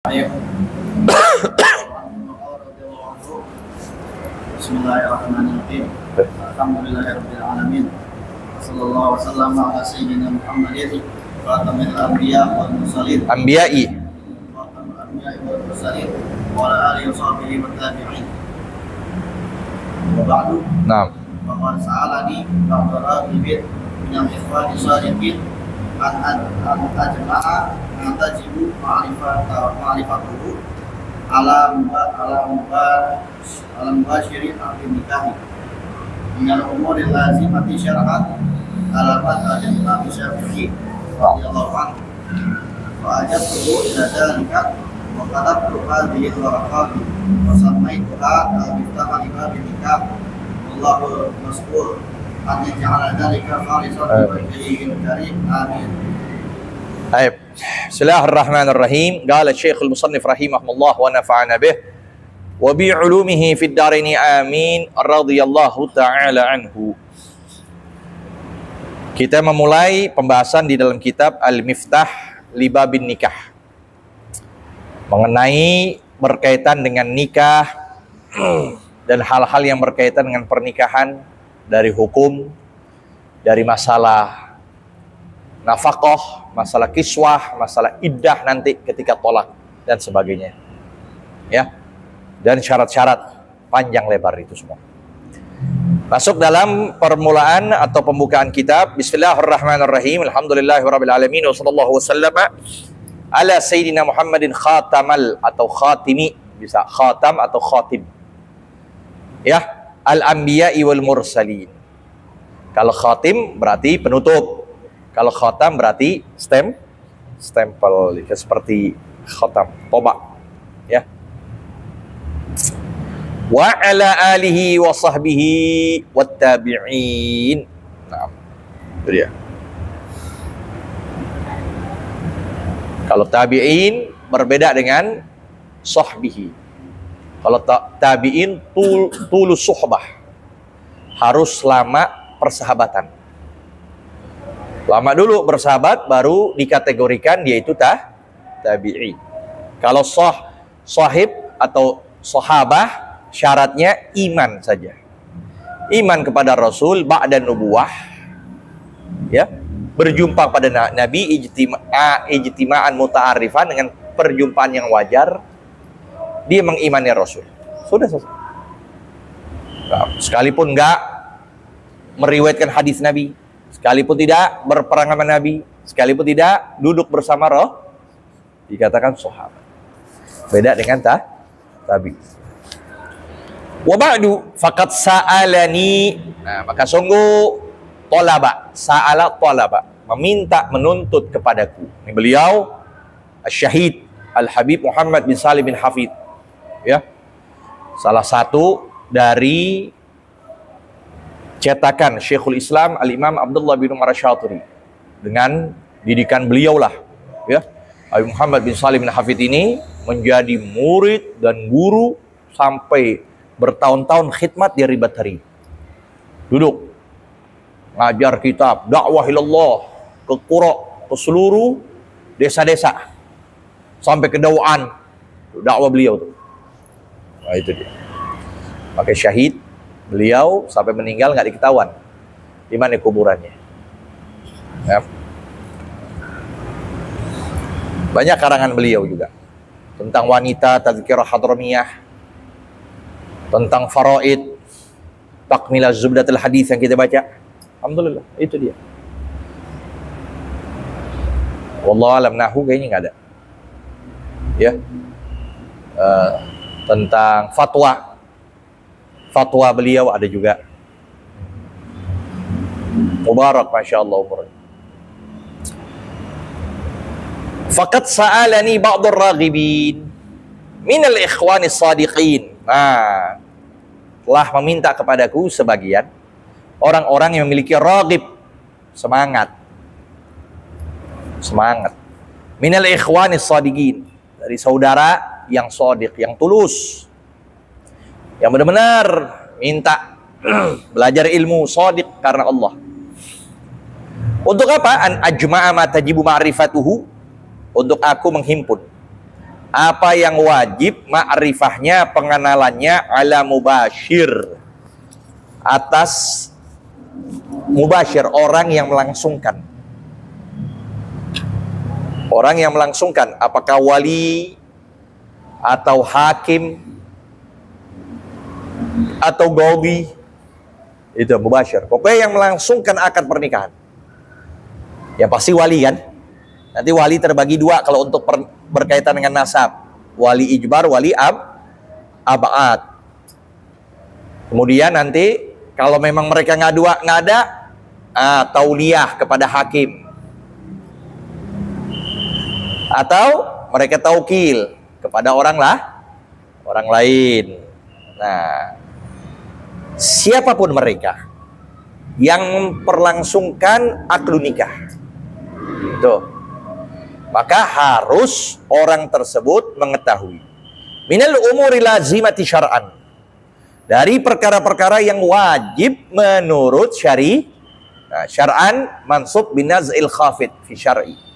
Baik. Bismillahirrahmanirrahim. Alhamdulillahirabbil alamin. Sallallahu wasallam ala sayyidina Muhammadin khatamil anbiya wal mursalin. Anbiya'i. Khatamul anbiya wal mursalin wa ala alihi wa sahbihi wa tabi'in. Wa ba'du. Naam. Faqad sa'alani ba'du al-abid min al-ikhwani sadiqin an ajma'a tajibu ma'rifatuhu ala mubasyirin ahli nikahi minal umuril lazimati syar'an alamat al-imam Syafi'i radhiyallahu anhu wa ajabtuhu ila dhalika wa katabtu hadhihi al-waraqat wa sammaytuha al-miftah li nikah wallahu mas'ul an yaj'ala dhalika khalisan liwajhihi al-karim amin. Baik. Bismillahirrahmanirrahim. Qala Syekhul Musannif rahimahullah wa nafa'ana bih wa bi 'ulumihi fid dharaini amin radhiyallahu ta'ala anhu. Kita memulai pembahasan di dalam kitab Al-Miftah li Babin Nikah. Mengenai berkaitan dengan nikah dan hal-hal yang berkaitan dengan pernikahan, dari hukum, dari masalah nafkah, masalah kiswah, masalah iddah nanti ketika tolak dan sebagainya. Ya. Dan syarat-syarat panjang lebar itu semua. Masuk dalam permulaan atau pembukaan kitab. Bismillahirrahmanirrahim. Alhamdulillahirabbil alamin wa sallallahu wasallama ala sayyidina Muhammadin khatamal atau khatimi, bisa khatam atau khatim. Ya, al-anbiya'i wal mursalin. Kalau khatim berarti penutup. Kalau khatam berarti stempel seperti khatam toba, ya. Wa ala alihi wa sahbihi wat tabi'in. Nah, itu dia. Kalau tabi'in berbeda dengan sahbihi. Kalau tabi'in tulus suhbah, harus lama persahabatan. Lama dulu bersahabat, baru dikategorikan dia itu tabi'i. Kalau sahib atau sahabah, syaratnya iman saja. Iman kepada Rasul ba'da nubuwah, ya, berjumpa pada Nabi, ijtima'an muta'arifan, dengan perjumpaan yang wajar, dia mengimani Rasul. Sudah selesai. Nah, sekalipun enggak meriwayatkan hadis Nabi, sekalipun tidak berperang sama Nabi, sekalipun tidak duduk bersama Roh, dikatakan sahabat. Beda dengan tabi. Wa ba'du faqad sa'alani. Nah, maka sungguh talaba, sa'ala talaba, meminta, menuntut kepadaku. Ini beliau Asy-Syahid Al-Habib Muhammad bin Salim bin Hafid, ya. Salah satu dari cetakan Syekhul Islam Al-Imam Abdullah bin Umar Asy-Syatiri. Dengan didikan beliaulah, ya, Habib Muhammad bin Salim bin Hafid ini menjadi murid dan guru sampai bertahun-tahun khidmat di Ribatari. Duduk ngajar kitab dakwah ilallah ke qura, ke seluruh desa-desa, sampai ke Dawaan, dakwah beliau tuh. Nah, itu dia. Pakai syahid beliau sampai meninggal nggak diketahuan di mana kuburannya. Ya. Banyak karangan beliau juga tentang wanita, tazkirah hadramiyah, tentang faraid, takmilah zubdatul hadis yang kita baca. Alhamdulillah, itu dia. Wallahu alam, nahu kayaknya nggak ada. Ya. Tentang fatwa beliau ada juga. Mubarak, Masya Allah umurnya. Faqad sa'alani ba'dur raghibin minal ikhwanis sadiqin. Nah, telah meminta kepadaku sebagian orang-orang yang memiliki raghib, semangat. Minal ikhwanis sadiqin, dari saudara yang shadiq, yang tulus, yang benar-benar minta belajar ilmu, shadiq karena Allah. Untuk apa? An ajma'a ma tajibu ma'rifatuhu, untuk aku menghimpun Apa yang wajib? Ma'rifahnya, pengenalannya ala mubashir, atas mubashir, orang yang melangsungkan. Orang yang melangsungkan, apakah wali atau hakim atau gobi, itu mubashir. Pokoknya yang melangsungkan akad pernikahan. Ya pasti wali kan. Nanti wali terbagi dua kalau untuk berkaitan dengan nasab. Wali ijbar, wali ab'ad. Kemudian nanti kalau memang mereka nggak ada, tauliyah kepada hakim. Atau mereka taukil kepada orang lain. Nah, siapapun mereka yang memperlangsungkan akdu nikah, tuh, maka harus orang tersebut mengetahui minal umuri lazimati syar'an, dari perkara-perkara yang wajib menurut syari. Nah, syar'an mansub binaz'il khafid fi syar'i.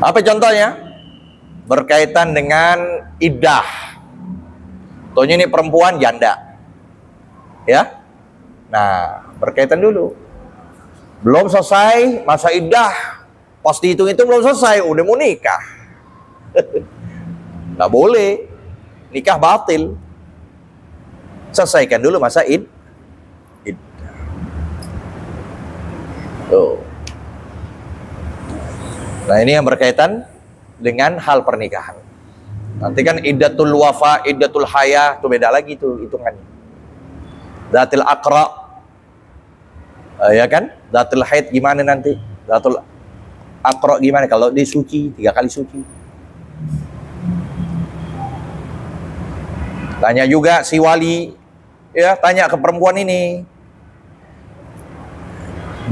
Apa contohnya? Berkaitan dengan iddah. Contohnya ini perempuan janda, ya. Nah, berkaitan dulu. Belum selesai masa iddah, pas dihitung-hitung belum selesai, udah mau nikah. Nggak boleh, nikah batil. Selesaikan dulu masa iddah. Tuh. Nah, ini yang berkaitan dengan hal pernikahan. Nanti kan iddatul wafa, iddatul haya, itu beda lagi tuh hitungannya. Datil aqra, ya kan? Datil haid gimana nanti? Datil aqra gimana kalau dia suci, 3 kali suci? Tanya juga si wali, ya, tanya ke perempuan ini.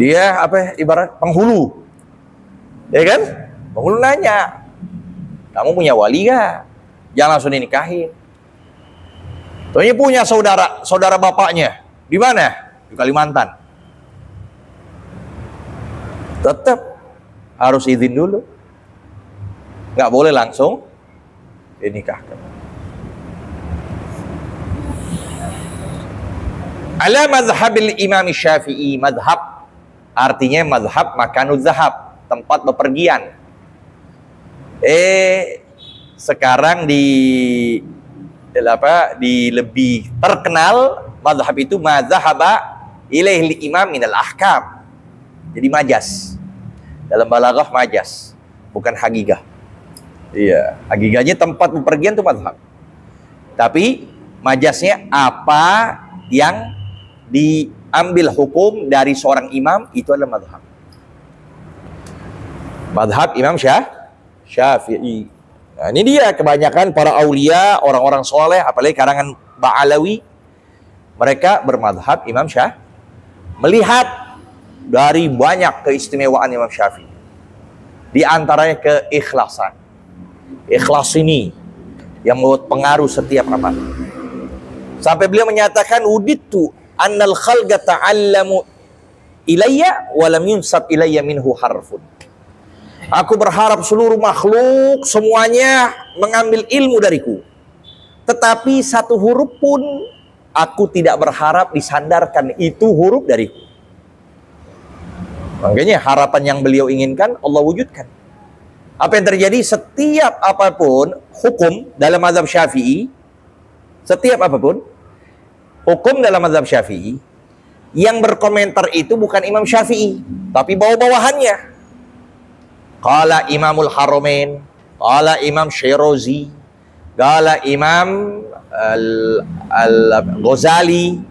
Dia apa ibarat penghulu. Ya kan? Penghulu nanya, kamu punya wali gak? Jangan langsung dinikahin. Soalnya punya saudara bapaknya. Di mana? Di Kalimantan. Tetap harus izin dulu. Nggak boleh langsung dinikahkan. Ala madhabil imam Syafi'i, madhab artinya madhab makanud zahab, tempat bepergian. Sekarang di lebih terkenal madhab itu madzhaba ilaihil imam minal ahkam. Jadi majas. Dalam balaghah majas, bukan hagigah. Iya, hagigahnya tempat bepergian itu madhab. Tapi majasnya apa yang diambil hukum dari seorang imam, itu adalah madhab. Madhab Imam Syafi'i. Nah, ini dia kebanyakan para aulia, orang-orang soleh, apalagi karangan Ba'alawi, mereka bermadhab Imam Syafi'i. Melihat dari banyak keistimewaan Imam Syafi'i, di antaranya keikhlasan. Ikhlas ini yang membuat pengaruh setiap amal. Sampai beliau menyatakan, wuditu annal khalqa ta'allamu ilayya wa lam yunsab ilayya minhu harfun. Aku berharap seluruh makhluk semuanya mengambil ilmu dariku, tetapi satu huruf pun aku tidak berharap disandarkan itu huruf dariku. Makanya harapan yang beliau inginkan Allah wujudkan. Apa yang terjadi? Setiap apapun hukum dalam mazhab Syafi'i, setiap apapun hukum dalam mazhab Syafi'i, yang berkomentar itu bukan Imam Syafi'i, tapi bawah-bawahannya. Qala Imamul Haramain, qala Imam Syirazi, qala Imam Al-Ghazali,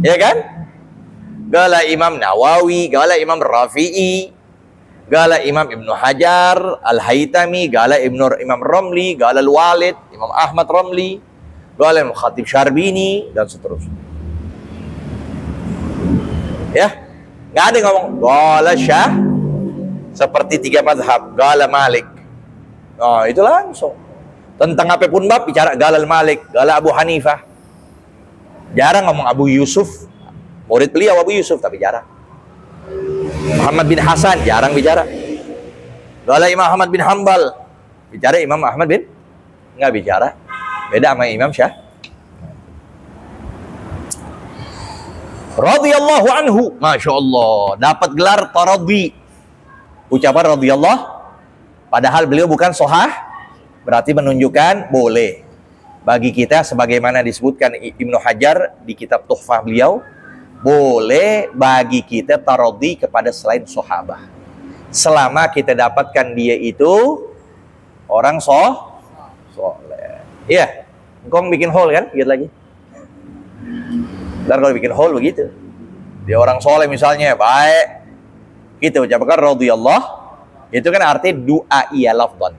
ya kan? Qala Imam Nawawi, qala Imam Rafi'i, qala Imam Ibnu Hajar Al-Haytami, qala Imam Ramli, qala Al-Walid, Imam Ahmad Ramli, qala Imam Khatib Syarbini, dan seterusnya. Ya, nggak ada yang ngomong qala Syah seperti 3 mazhab, qala Malik. Oh, itu langsung. Tentang apapun bab bicara qala Malik, qala Abu Hanifah. Jarang ngomong Abu Yusuf. Murid beliau Abu Yusuf, tapi jarang. Muhammad bin Hasan jarang bicara. Qala Imam Ahmad bin Hanbal. Bicara Imam Ahmad bin? Enggak bicara. Beda sama Imam Syah. Radhiyallahu anhu. Masya Allah. Dapat gelar taradhi. Ucapan radhiyallahu. Padahal beliau bukan sohah. Berarti menunjukkan boleh. Bagi kita sebagaimana disebutkan Ibnu Hajar di kitab Tuhfah beliau. Boleh bagi kita taradhi kepada selain sahabat. Selama kita dapatkan dia itu orang soleh. Iya. Engkau bikin hole kan? Lihat lagi. Ntar kalau bikin hole begitu. Dia orang soleh misalnya, baik. Kita ucapkan radhiyallahu. Itu kan arti du'a'iyah lafdhan.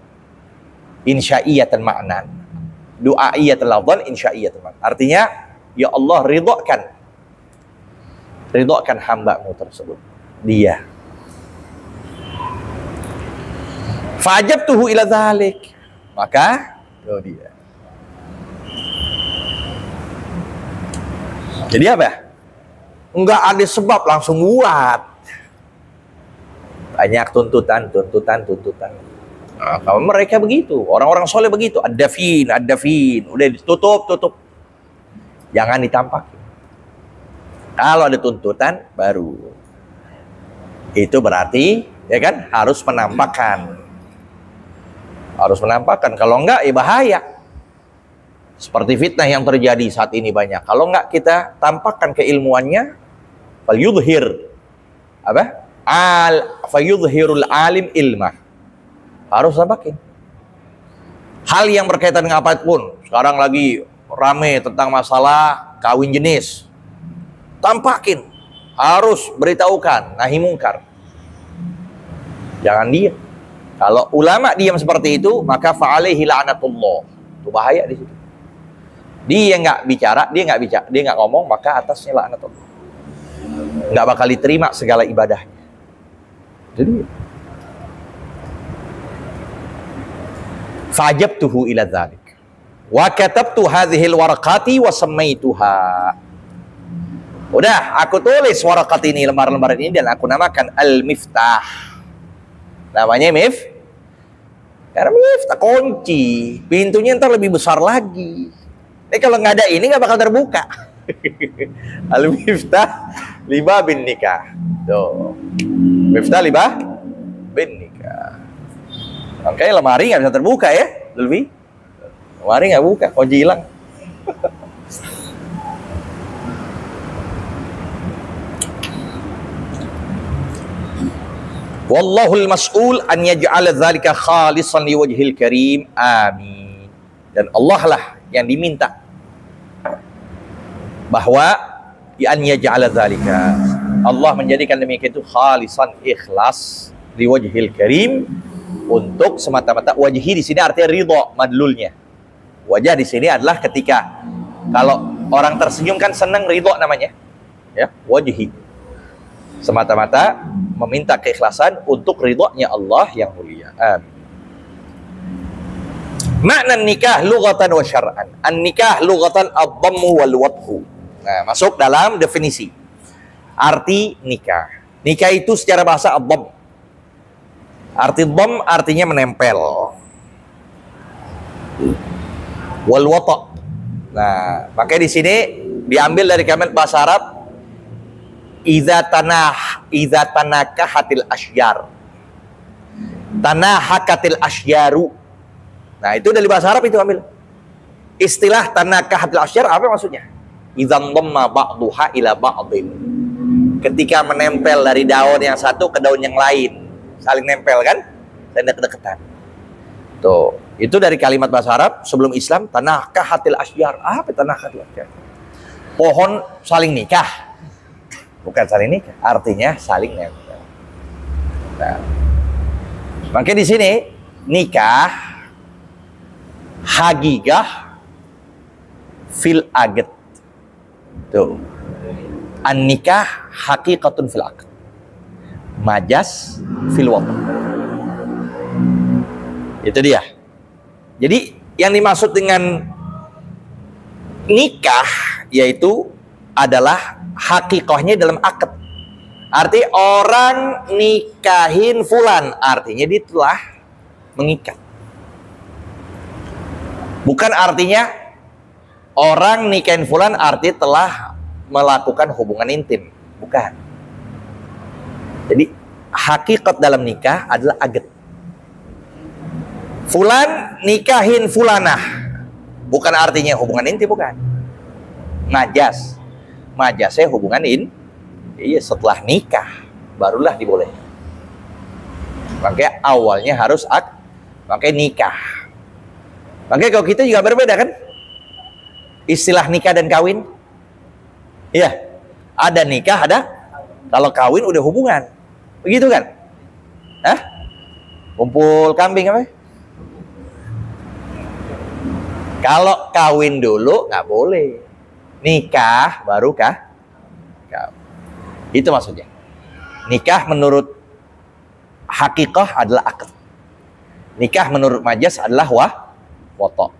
Insya'iyatan ma'nan. Du'a'iyatan lafdhan, insya'iyatan ma'nan. Artinya, ya Allah ridhakan. Ridhakan hamba-Mu tersebut. Dia. Fa'ajabtuhu ila dzalik. Maka, dia. Jadi apa? Enggak ada sebab langsung buat. Banyak tuntutan. Nah, kalau mereka begitu, orang-orang soleh begitu. Ad-dafin. Udah tutup. Jangan ditampakin. Kalau ada tuntutan, baru. Itu berarti, ya kan, harus menampakkan. Kalau enggak, ya bahaya. Seperti fitnah yang terjadi saat ini banyak. Kalau enggak kita tampakkan keilmuannya, falyudhir apa? Fayudhirul alim ilmah. Harus tampakin. Hal yang berkaitan dengan apapun. Sekarang lagi rame tentang masalah kawin jenis. Tampakin. Harus beritahukan nahi mungkar. Jangan diam. Kalau ulama diam seperti itu, maka fa'alaihi la'natullah. Itu bahaya di situ. Dia nggak bicara, dia nggak ngomong, maka atasnya laknat Allah. Nggak bakal diterima segala ibadahnya. Jadi, fa'ajabtuhu ila dzalik. Wa katabtu hadhil warqati wa sammaituha. Udah, aku tulis warqat ini, lembar-lembar ini, dan aku namakan Al-Miftah. Namanya karena Miftah kunci. Pintunya ntar lebih besar lagi. Kalau nggak ada ini nggak bakal terbuka. Al-Miftah liba bin nikah. Tuh. Miftah liba bin nikah. Makanya lemari nggak bisa terbuka ya, Lutfi. Lemari nggak buka, kunci hilang. Wallahul mas'ul an yaj'ala dzalika khalisan liwajhil karim. Amin. Dan Allah lah yang diminta bahwa an yaj'ala dzalika, Allah menjadikan demikian itu khalisan, ikhlas, liwajhil karim, untuk semata-mata. Wajhi di sini artinya ridha, madlulnya. Wajah di sini adalah ketika kalau orang tersenyum kan senang, ridha namanya. Ya, wajhi. Semata-mata meminta keikhlasan untuk ridhonya Allah yang mulia. Amin. Makna nikah lughatan wa syar'an. An-nikah lughatan ad-dhammu wal wadhu. Nah, masuk dalam definisi. Arti nikah. Nikah itu secara bahasa ad-dhamm. Arti dhamm artinya menempel. Wal wata'. Nah, makanya di sini diambil dari kalimat bahasa Arab idza tanakahatil asyjar. Tanahakatil asyjaru. Nah, itu dari bahasa Arab itu ambil. Istilah tanakahatil asyjar apa maksudnya? Idzan dhamma ba'duha ila ba'din. Ketika menempel dari daun yang satu ke daun yang lain, saling nempel kan? Dan deket-deketan. Tuh, itu dari kalimat bahasa Arab sebelum Islam, tanakahatil asyjar. Apa tanakahatil asyjar? Pohon saling nikah. Bukan saling nikah, artinya saling nempel. Nah, makanya di sini nikah hagigah fil agad. Tuh. An-nikah haqiqatun fil aqd. Majas fil waqt. Itu dia. Jadi yang dimaksud dengan nikah yaitu adalah hakikahnya dalam akad. Arti orang nikahin fulan, artinya dia telah mengikat. Bukan artinya orang nikahin fulan arti telah melakukan hubungan intim. Bukan. Jadi hakikat dalam nikah adalah akad. Fulan nikahin fulanah, bukan artinya hubungan intim, bukan. Majas, majasnya hubungan iya, setelah nikah barulah dibolehkan. Makanya awalnya harus makanya nikah. Makanya kalau kita juga berbeda kan, istilah nikah dan kawin. Iya, ada nikah, ada kalau kawin udah hubungan, begitu kan? Hah? Kumpul kambing apa? Kalau kawin dulu nggak boleh, nikah baru kah? Itu maksudnya. Nikah menurut hakikah adalah akad. Nikah menurut majas adalah wata.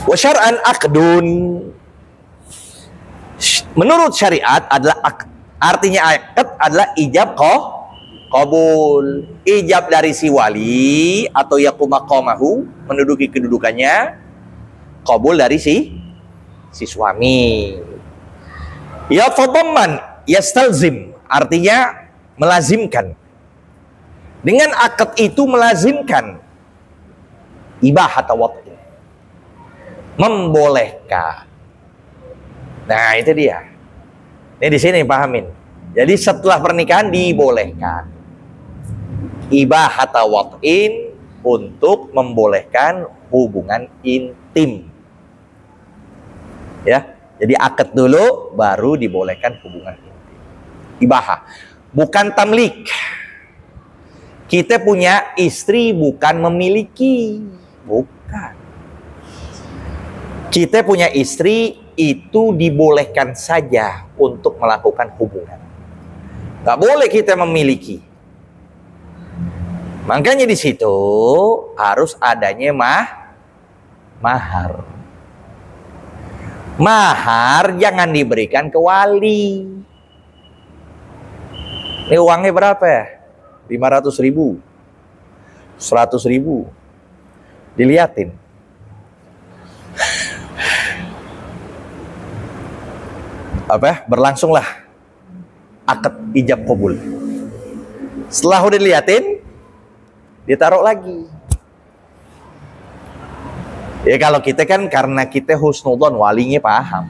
Wa syar'an akdun. Menurut syariat adalah akad. Artinya akad adalah ijab qabul. Ijab dari si wali atau yakumaqamahu, menduduki kedudukannya, qabul dari si suami. Ya fadamman yastalzim, artinya melazimkan. Dengan akad itu melazimkan ibahat wat'in, membolehkan. Nah, itu dia. Ini di sini pahamin. Jadi setelah pernikahan dibolehkan ibahat wat'in, untuk membolehkan hubungan intim. Ya. Jadi akad dulu baru dibolehkan hubungan intim. Ibahah, bukan tamlik. Kita punya istri bukan memiliki, bukan. Kita punya istri itu dibolehkan saja untuk melakukan hubungan. Gak boleh kita memiliki. Makanya di situ harus adanya mahar. Mahar jangan diberikan ke wali. Ini uangnya berapa ya? 500.000, 100.000. Diliatin. Berlangsunglah akad ijab qabul. Setelah udah diliatin, ditaruh lagi. Ya kalau kita kan karena kita husnudzon, walinya paham,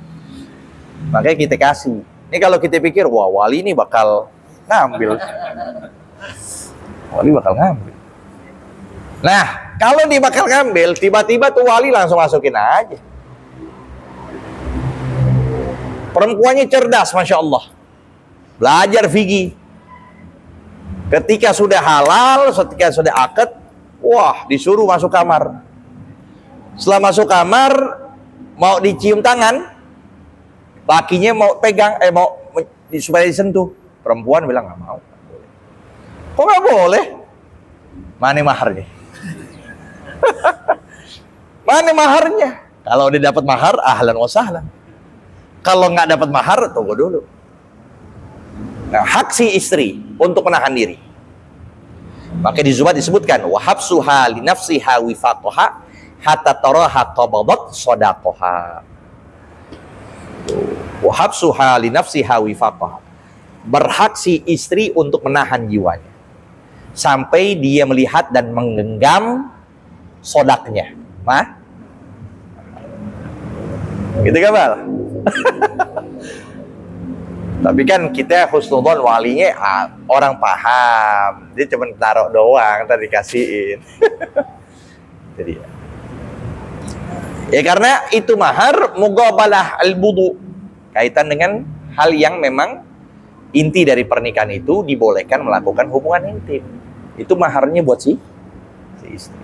makanya kita kasih. Ini kalau kita pikir, wah wali ini bakal ngambil, wali bakal ngambil. Nah kalau dia bakal ngambil, tiba-tiba tuh wali langsung masukin aja. Perempuannya cerdas, masya Allah, belajar fikih. Ketika sudah halal, ketika sudah akad, wah disuruh masuk kamar. Setelah masuk kamar, mau dicium tangan, lakinya mau pegang, mau supaya disentuh. Perempuan bilang nggak mau. Kok nggak boleh? Mana maharnya? Mana maharnya? Kalau udah dapat mahar, ahlan wa sahlan. Kalau nggak dapat mahar, tunggu dulu. Nah, hak si istri untuk menahan diri. Maka di Zubat disebutkan, wa habsuha li nafsiha wifaqaha hatta taraha qabadat shadaqaha. Wa habsuha li nafsiha wifaqaha. Berhak si istri untuk menahan jiwanya sampai dia melihat dan menggenggam sodaknya. Mah? Gitu kan, Bal? Tapi kan kita husnudzon walinya orang paham, dia cuma taruh doang, tadi dikasihin. Jadi ya karena itu mahar muqabalah al-budu, kaitan dengan hal yang memang inti dari pernikahan itu dibolehkan melakukan hubungan intim. Itu maharnya buat si istri.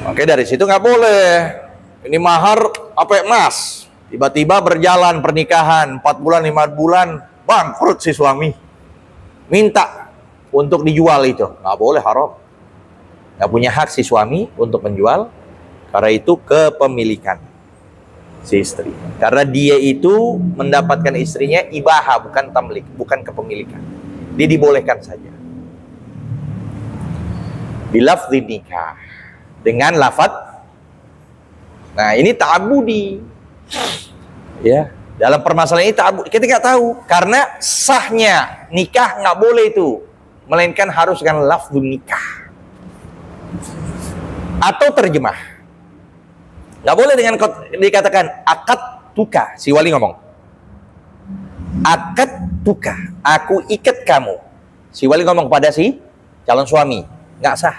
Makanya dari situ nggak boleh. Ini mahar apa emas? Tiba-tiba berjalan pernikahan 4 bulan, 5 bulan, bangkrut si suami. Minta untuk dijual itu. Nggak boleh, haram. Nggak punya hak si suami untuk menjual. Karena itu kepemilikan. si istri. Karena dia itu mendapatkan istrinya ibaha, bukan tamlik, bukan kepemilikan. Dia dibolehkan saja. Bilafzi nikah, dengan lafaz. Nah, ini ta'abudi. Ya, dalam permasalahan ini ta'abudi. Kita nggak tahu, karena sahnya nikah nggak boleh itu, melainkan harus dengan lafzu nikah atau terjemah. Nggak boleh dengan dikatakan akad tuka. Si wali ngomong akad tuka, aku ikat kamu. Si wali ngomong pada si calon suami, nggak sah.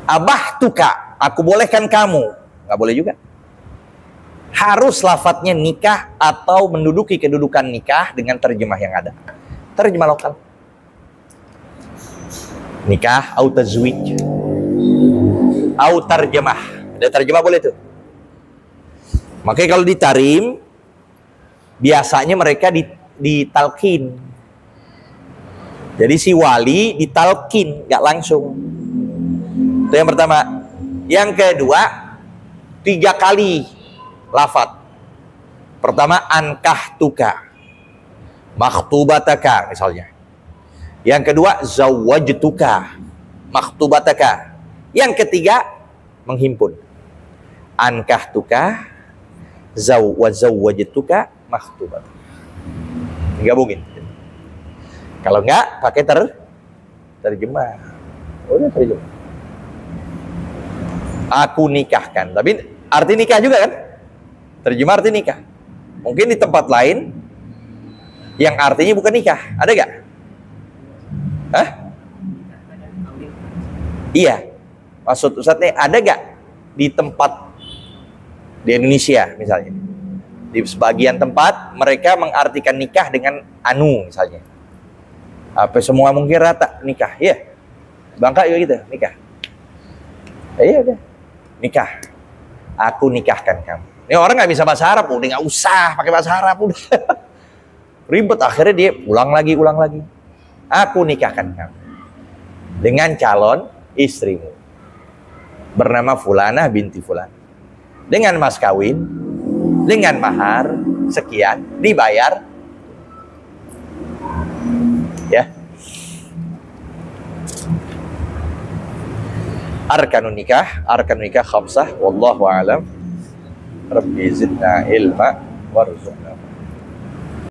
Abah tuka, aku bolehkan kamu, nggak boleh juga. Harus lafadznya nikah atau menduduki kedudukan nikah dengan terjemah yang ada. Terjemah lokal. Nikah au tazwij au tarjemah. Ada terjemah boleh tuh. Makanya kalau ditarim, biasanya mereka ditalkin. Jadi si wali ditalkin, nggak langsung. Itu yang pertama. Yang kedua, 3 kali lafadz. Pertama, ankah tuka, makhtubataka misalnya. Yang kedua, zawwajtuka, makhtubataka. Yang ketiga, menghimpun. Ankah tuka, zawwajtuka, makhtubat. Digabungin. Kalau enggak, pakai terjemah. Udah terjemah. Aku nikahkan. Tapi arti nikah juga kan? Terjemah arti nikah. Mungkin di tempat lain yang artinya bukan nikah. Ada nggak? Hah? Iya. Maksud Ustadz, ada nggak di tempat di Indonesia misalnya, di sebagian tempat mereka mengartikan nikah dengan anu misalnya, apa semua mungkin rata nikah, ya Bangka juga gitu, nikah, iya udah nikah, aku nikahkan kamu. Ini orang nggak bisa bahasa Arab, udah nggak usah pakai bahasa Arab, udah ribet, akhirnya dia ulang lagi, aku nikahkan kamu dengan calon istrimu bernama Fulanah binti Fulan, dengan mas kawin, dengan mahar sekian, dibayar. Ya. Arkanun nikah khamsah, wallahu a'lam. Rabbi zidna ilma warzuqna.